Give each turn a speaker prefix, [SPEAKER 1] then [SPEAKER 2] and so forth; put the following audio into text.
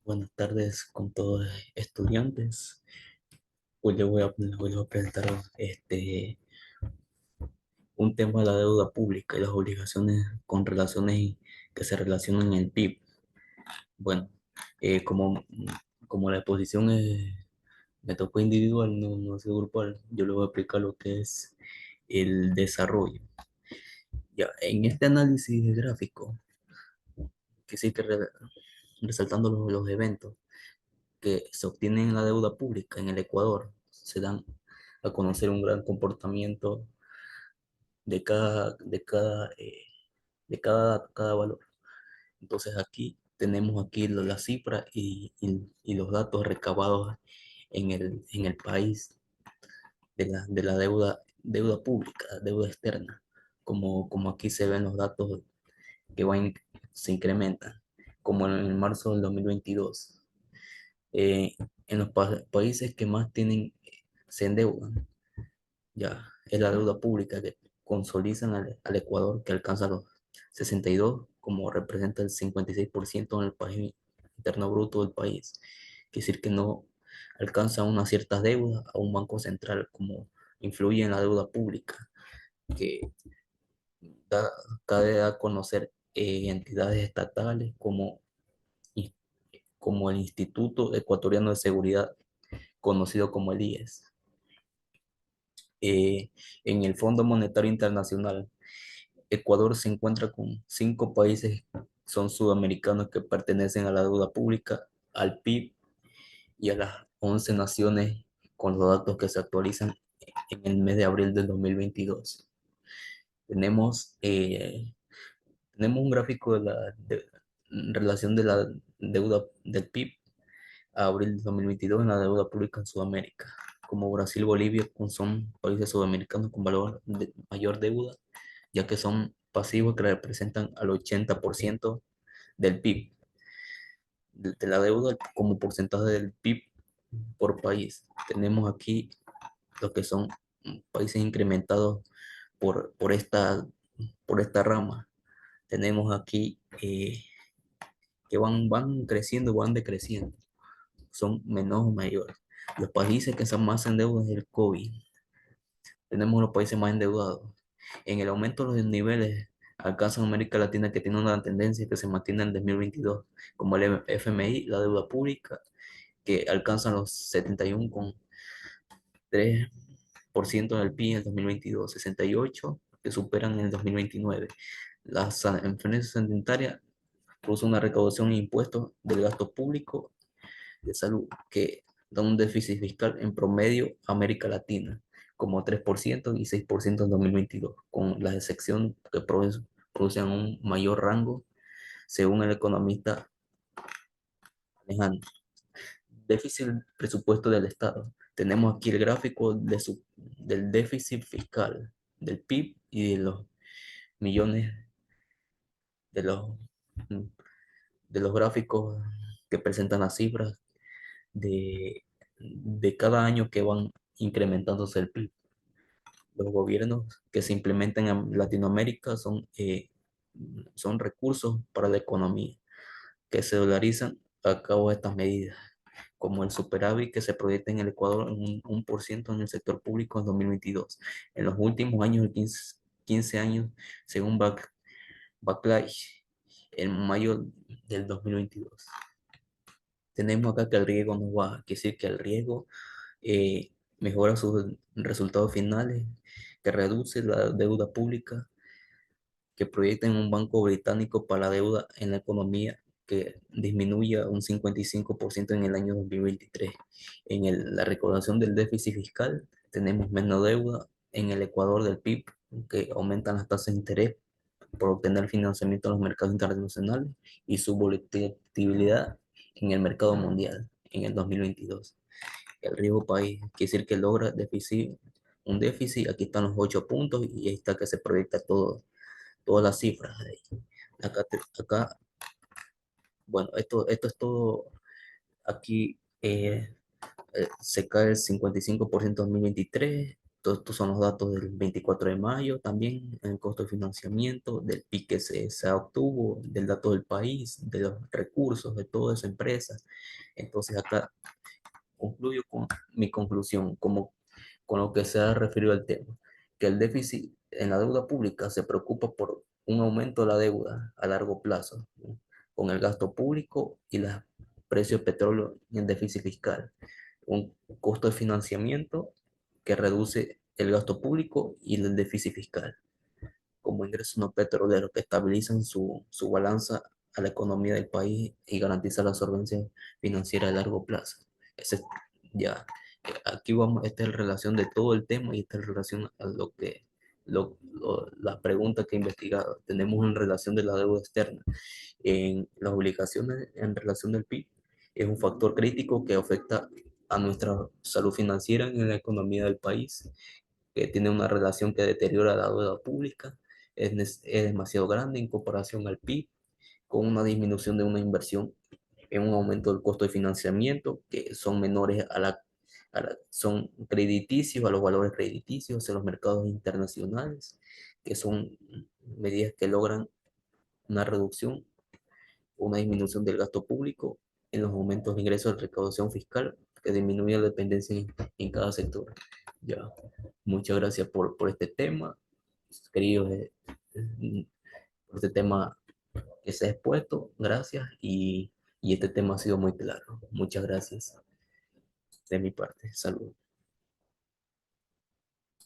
[SPEAKER 1] Buenas tardes con todos estudiantes. Hoy les voy a presentar un tema de la deuda pública y las obligaciones con relaciones que se relacionan en el PIB. Bueno, como la exposición me tocó individual, no es grupal, yo les voy a explicar lo que es el desarrollo. Ya, en este análisis gráfico, que sí que resaltando los eventos que se obtienen en la deuda pública en el Ecuador, se dan a conocer un gran comportamiento de cada valor. Entonces aquí tenemos aquí las cifras y los datos recabados en el país de la deuda pública, deuda externa, como aquí se ven los datos que se incrementan, como en marzo del 2022. En los países que más se endeudan, ya es la deuda pública que consolizan al Ecuador, que alcanza los 62, como representa el 56% en el país interno bruto del país. Quiere decir que no alcanza unas ciertas deudas a un banco central, como influye en la deuda pública, que da, cabe a conocer entidades estatales y- como el Instituto Ecuatoriano de Seguridad, conocido como el IES. En el Fondo Monetario Internacional, Ecuador se encuentra con 5 países, son sudamericanos, que pertenecen a la deuda pública, al PIB y a las 11 naciones con los datos que se actualizan en el mes de abril del 2022. Tenemos, eh, tenemos un gráfico relación de la deuda del PIB a abril de 2022 en la deuda pública en Sudamérica. Como Brasil, Bolivia son países sudamericanos con valor de mayor deuda, ya que son pasivos que representan al 80% del PIB, de la deuda como porcentaje del PIB por país. Tenemos aquí lo que son países incrementados por esta rama. Tenemos aquí que van creciendo, van decreciendo, son menos o mayores. Los países que están más endeudados es el COVID. Tenemos los países más endeudados. En el aumento de los niveles alcanzan América Latina, que tiene una tendencia que se mantiene en 2022, como el FMI, la deuda pública, que alcanzan los 71,3% del PIB en el 2022, 68 que superan en el 2029. Las enfermedades sanitarias producen una recaudación de impuestos del gasto público de salud que da un déficit fiscal en promedio a América Latina, como 3% y 6% en 2022, con la excepción que producen un mayor rango, según el economista Alejandro. Déficit presupuesto del Estado. Tenemos aquí el gráfico del déficit fiscal, del PIB y de los millones, de los, de los gráficos que presentan las cifras de cada año que van incrementándose el PIB. Los gobiernos que se implementan en Latinoamérica son recursos para la economía, que se dolarizan a cabo de estas medidas, como el superávit que se proyecta en el Ecuador en un 1% en el sector público en 2022. En los últimos años, de 15 años, según Backlash, en mayo del 2022. Tenemos acá que el riesgo no baja, quiere decir que el riesgo mejora sus resultados finales, que reduce la deuda pública, que proyecta en un banco británico para la deuda en la economía, que disminuye a un 55% en el año 2023. La recaudación del déficit fiscal, tenemos menos deuda en el Ecuador del PIB, que aumentan las tasas de interés por obtener financiamiento en los mercados internacionales y su volatilidad en el mercado mundial en el 2022. El riesgo país quiere decir que logra un déficit, aquí están los 8 puntos y ahí está que se proyecta todas las cifras. Acá, bueno, esto es todo. Aquí se cae el 55% en 2023, Todos estos son los datos del 24 de mayo, también el costo de financiamiento, del PIB que se obtuvo, del dato del país, de los recursos de toda esa empresa. Entonces acá concluyo con mi conclusión, como con lo que se ha referido al tema, que el déficit en la deuda pública se preocupa por un aumento de la deuda a largo plazo, ¿no? Con el gasto público y los precios de petróleo y el déficit fiscal. Un costo de financiamiento que reduce el gasto público y el déficit fiscal, como ingresos no petroleros que estabilizan su balanza a la economía del país y garantizan la solvencia financiera a largo plazo. Ese, ya, aquí vamos, esta es la relación de todo el tema y esta es la relación a lo que, la pregunta que he investigado. Tenemos en relación de la deuda externa en las obligaciones en relación del PIB. Es un factor crítico que afecta a nuestra salud financiera en la economía del país, que tiene una relación que deteriora la deuda pública, es demasiado grande en comparación al PIB, con una disminución de una inversión en un aumento del costo de financiamiento, que son menores son crediticios, a los valores crediticios en los mercados internacionales, que son medidas que logran una reducción, una disminución del gasto público en los aumentos de ingresos de recaudación fiscal, que disminuye la dependencia en cada sector. Ya, muchas gracias por este tema, queridos, por este tema que se ha expuesto, gracias, y este tema ha sido muy claro. Muchas gracias de mi parte. Saludos.